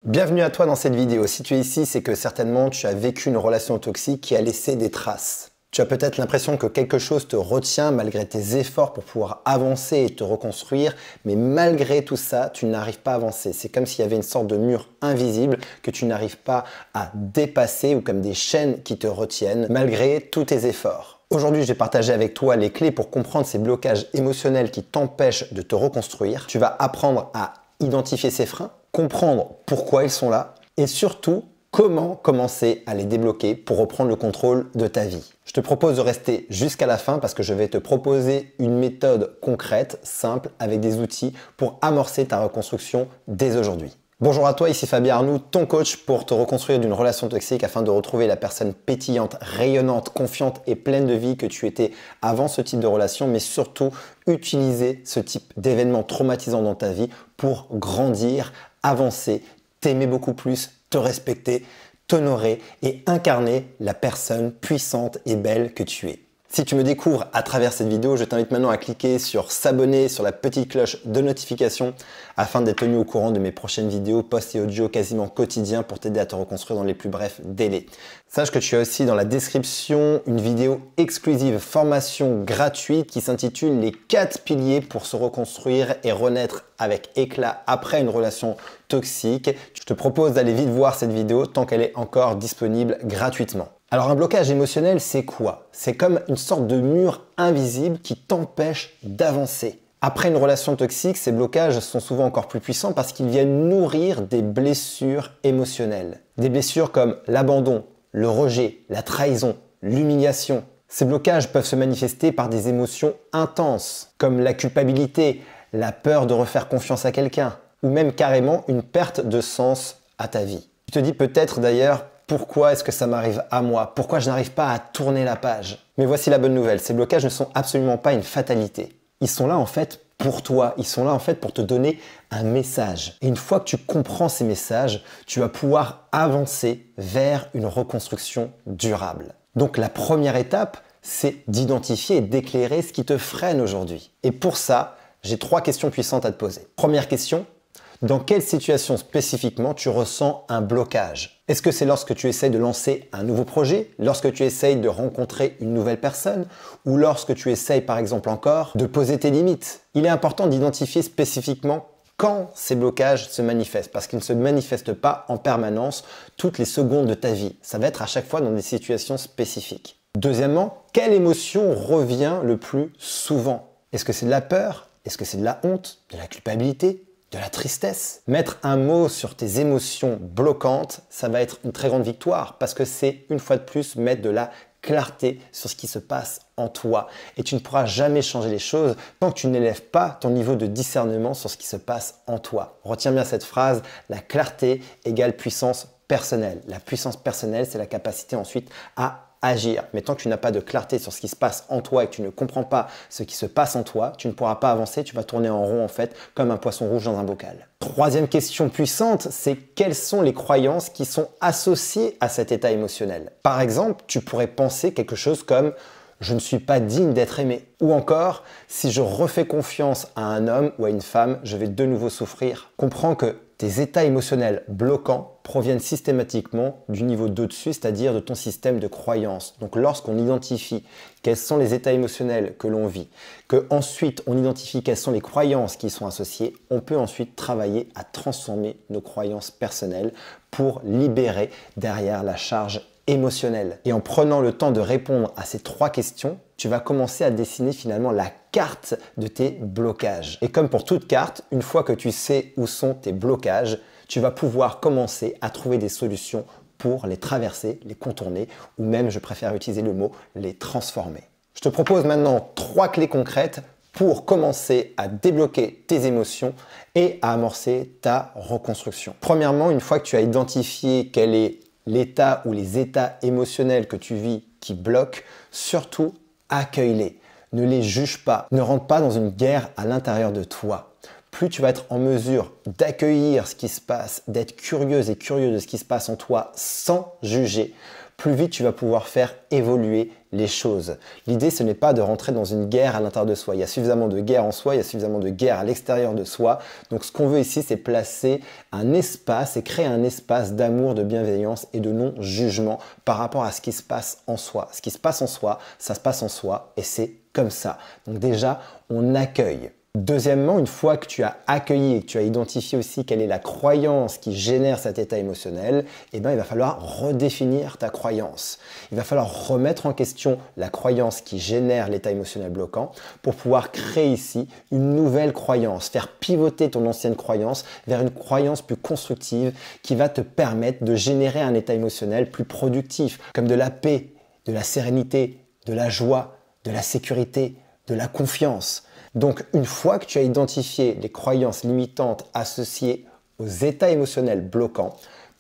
Bienvenue à toi dans cette vidéo. Si tu es ici, c'est que certainement tu as vécu une relation toxique qui a laissé des traces. Tu as peut-être l'impression que quelque chose te retient malgré tes efforts pour pouvoir avancer et te reconstruire, mais malgré tout ça, tu n'arrives pas à avancer. C'est comme s'il y avait une sorte de mur invisible que tu n'arrives pas à dépasser ou comme des chaînes qui te retiennent malgré tous tes efforts. Aujourd'hui, je vais partager avec toi les clés pour comprendre ces blocages émotionnels qui t'empêchent de te reconstruire. Tu vas apprendre à identifier ces freins, comprendre pourquoi ils sont là et surtout comment commencer à les débloquer pour reprendre le contrôle de ta vie. Je te propose de rester jusqu'à la fin parce que je vais te proposer une méthode concrète, simple, avec des outils pour amorcer ta reconstruction dès aujourd'hui. Bonjour à toi, ici Fabien Arnoux, ton coach pour te reconstruire d'une relation toxique afin de retrouver la personne pétillante, rayonnante, confiante et pleine de vie que tu étais avant ce type de relation, mais surtout utiliser ce type d'événements traumatisants dans ta vie pour grandir, avancer, t'aimer beaucoup plus, te respecter, t'honorer et incarner la personne puissante et belle que tu es. Si tu me découvres à travers cette vidéo, je t'invite maintenant à cliquer sur s'abonner, sur la petite cloche de notification afin d'être tenu au courant de mes prochaines vidéos, posts et audio quasiment quotidiens pour t'aider à te reconstruire dans les plus brefs délais. Sache que tu as aussi dans la description une vidéo exclusive formation gratuite qui s'intitule Les 4 piliers pour se reconstruire et renaître avec éclat après une relation toxique. Je te propose d'aller vite voir cette vidéo tant qu'elle est encore disponible gratuitement. Alors un blocage émotionnel, c'est quoi? C'est comme une sorte de mur invisible qui t'empêche d'avancer. Après une relation toxique, ces blocages sont souvent encore plus puissants parce qu'ils viennent nourrir des blessures émotionnelles. Des blessures comme l'abandon, le rejet, la trahison, l'humiliation. Ces blocages peuvent se manifester par des émotions intenses comme la culpabilité, la peur de refaire confiance à quelqu'un ou même carrément une perte de sens à ta vie. Tu te dis peut-être d'ailleurs, pourquoi est-ce que ça m'arrive à moi? Pourquoi je n'arrive pas à tourner la page? Mais voici la bonne nouvelle, ces blocages ne sont absolument pas une fatalité. Ils sont là en fait pour toi, ils sont là en fait pour te donner un message. Et une fois que tu comprends ces messages, tu vas pouvoir avancer vers une reconstruction durable. Donc la première étape, c'est d'identifier et d'éclairer ce qui te freine aujourd'hui. Et pour ça, j'ai 3 questions puissantes à te poser. Première question. Dans quelle situation spécifiquement tu ressens un blocage? Est-ce que c'est lorsque tu essayes de lancer un nouveau projet, lorsque tu essayes de rencontrer une nouvelle personne ou lorsque tu essayes par exemple encore de poser tes limites? Il est important d'identifier spécifiquement quand ces blocages se manifestent parce qu'ils ne se manifestent pas en permanence toutes les secondes de ta vie. Ça va être à chaque fois dans des situations spécifiques. Deuxièmement, quelle émotion revient le plus souvent? Est-ce que c'est de la peur? Est-ce que c'est de la honte? De la culpabilité? De la tristesse? Mettre un mot sur tes émotions bloquantes, ça va être une très grande victoire parce que c'est une fois de plus mettre de la clarté sur ce qui se passe en toi. Et tu ne pourras jamais changer les choses tant que tu n'élèves pas ton niveau de discernement sur ce qui se passe en toi. Retiens bien cette phrase, la clarté égale puissance personnelle. La puissance personnelle, c'est la capacité ensuite à agir. Mais tant que tu n'as pas de clarté sur ce qui se passe en toi et que tu ne comprends pas ce qui se passe en toi, tu ne pourras pas avancer, tu vas tourner en rond en fait comme un poisson rouge dans un bocal. Troisième question puissante, c'est quelles sont les croyances qui sont associées à cet état émotionnel? Par exemple, tu pourrais penser quelque chose comme je ne suis pas digne d'être aimé. Ou encore, si je refais confiance à un homme ou à une femme, je vais de nouveau souffrir. Comprends que tes états émotionnels bloquants proviennent systématiquement du niveau d'au-dessus, c'est-à-dire de ton système de croyances. Donc lorsqu'on identifie quels sont les états émotionnels que l'on vit, que ensuite on identifie quelles sont les croyances qui y sont associées, on peut ensuite travailler à transformer nos croyances personnelles pour libérer derrière la charge émotionnelle. Et en prenant le temps de répondre à ces 3 questions, tu vas commencer à dessiner finalement la carte de tes blocages. Et comme pour toute carte, une fois que tu sais où sont tes blocages, tu vas pouvoir commencer à trouver des solutions pour les traverser, les contourner, ou même, je préfère utiliser le mot, les transformer. Je te propose maintenant 3 clés concrètes pour commencer à débloquer tes émotions et à amorcer ta reconstruction. Premièrement, une fois que tu as identifié quel est l'état ou les états émotionnels que tu vis qui bloquent, surtout accueille-les. Ne les juge pas. Ne rentre pas dans une guerre à l'intérieur de toi. Plus tu vas être en mesure d'accueillir ce qui se passe, d'être curieuse et curieux de ce qui se passe en toi sans juger, plus vite tu vas pouvoir faire évoluer les choses. L'idée, ce n'est pas de rentrer dans une guerre à l'intérieur de soi. Il y a suffisamment de guerre en soi, il y a suffisamment de guerre à l'extérieur de soi. Donc ce qu'on veut ici, c'est placer un espace et créer un espace d'amour, de bienveillance et de non-jugement par rapport à ce qui se passe en soi. Ce qui se passe en soi, ça se passe en soi et c'est comme ça. Donc déjà, on accueille. Deuxièmement, une fois que tu as accueilli et que tu as identifié aussi quelle est la croyance qui génère cet état émotionnel, il va falloir redéfinir ta croyance. Il va falloir remettre en question la croyance qui génère l'état émotionnel bloquant pour pouvoir créer ici une nouvelle croyance, faire pivoter ton ancienne croyance vers une croyance plus constructive qui va te permettre de générer un état émotionnel plus productif, comme de la paix, de la sérénité, de la joie, de la sécurité, de la confiance. Donc, une fois que tu as identifié les croyances limitantes associées aux états émotionnels bloquants,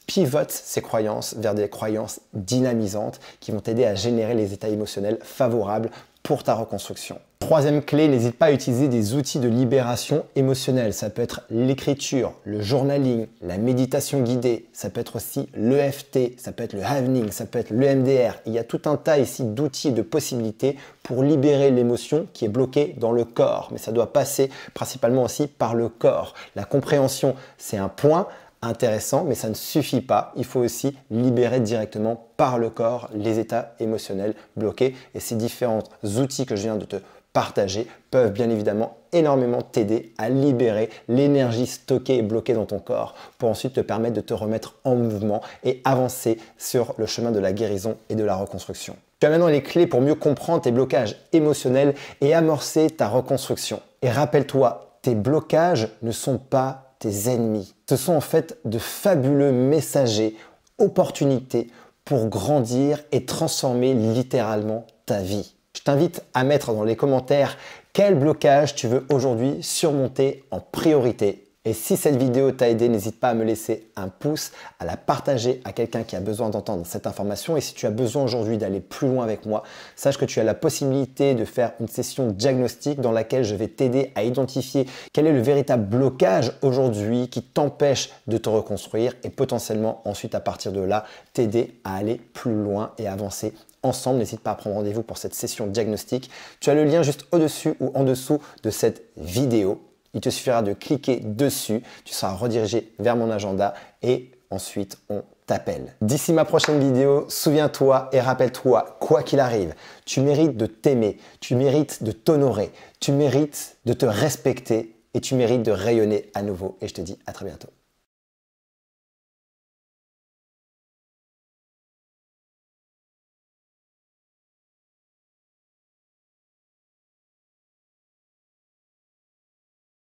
pivote ces croyances vers des croyances dynamisantes qui vont t'aider à générer les états émotionnels favorables pour ta reconstruction. Troisième clé, n'hésite pas à utiliser des outils de libération émotionnelle. Ça peut être l'écriture, le journaling, la méditation guidée, ça peut être aussi l'EFT, ça peut être le Havening, ça peut être l'EMDR. Il y a tout un tas ici d'outils et de possibilités pour libérer l'émotion qui est bloquée dans le corps. Mais ça doit passer principalement aussi par le corps. La compréhension, c'est un point intéressant, mais ça ne suffit pas. Il faut aussi libérer directement par le corps les états émotionnels bloqués. Et ces différents outils que je viens de te partager peuvent bien évidemment énormément t'aider à libérer l'énergie stockée et bloquée dans ton corps pour ensuite te permettre de te remettre en mouvement et avancer sur le chemin de la guérison et de la reconstruction. Tu as maintenant les clés pour mieux comprendre tes blocages émotionnels et amorcer ta reconstruction. Et rappelle-toi, tes blocages ne sont pas tes ennemis. Ce sont en fait de fabuleux messagers, opportunités pour grandir et transformer littéralement ta vie. Je t'invite à mettre dans les commentaires quel blocage tu veux aujourd'hui surmonter en priorité. Et si cette vidéo t'a aidé, n'hésite pas à me laisser un pouce, à la partager à quelqu'un qui a besoin d'entendre cette information. Et si tu as besoin aujourd'hui d'aller plus loin avec moi, sache que tu as la possibilité de faire une session diagnostic dans laquelle je vais t'aider à identifier quel est le véritable blocage aujourd'hui qui t'empêche de te reconstruire et potentiellement ensuite à partir de là, t'aider à aller plus loin et avancer ensemble. N'hésite pas à prendre rendez-vous pour cette session diagnostic. Tu as le lien juste au-dessus ou en dessous de cette vidéo. Il te suffira de cliquer dessus, tu seras redirigé vers mon agenda et ensuite on t'appelle. D'ici ma prochaine vidéo, souviens-toi et rappelle-toi, quoi qu'il arrive, tu mérites de t'aimer, tu mérites de t'honorer, tu mérites de te respecter et tu mérites de rayonner à nouveau. Et je te dis à très bientôt.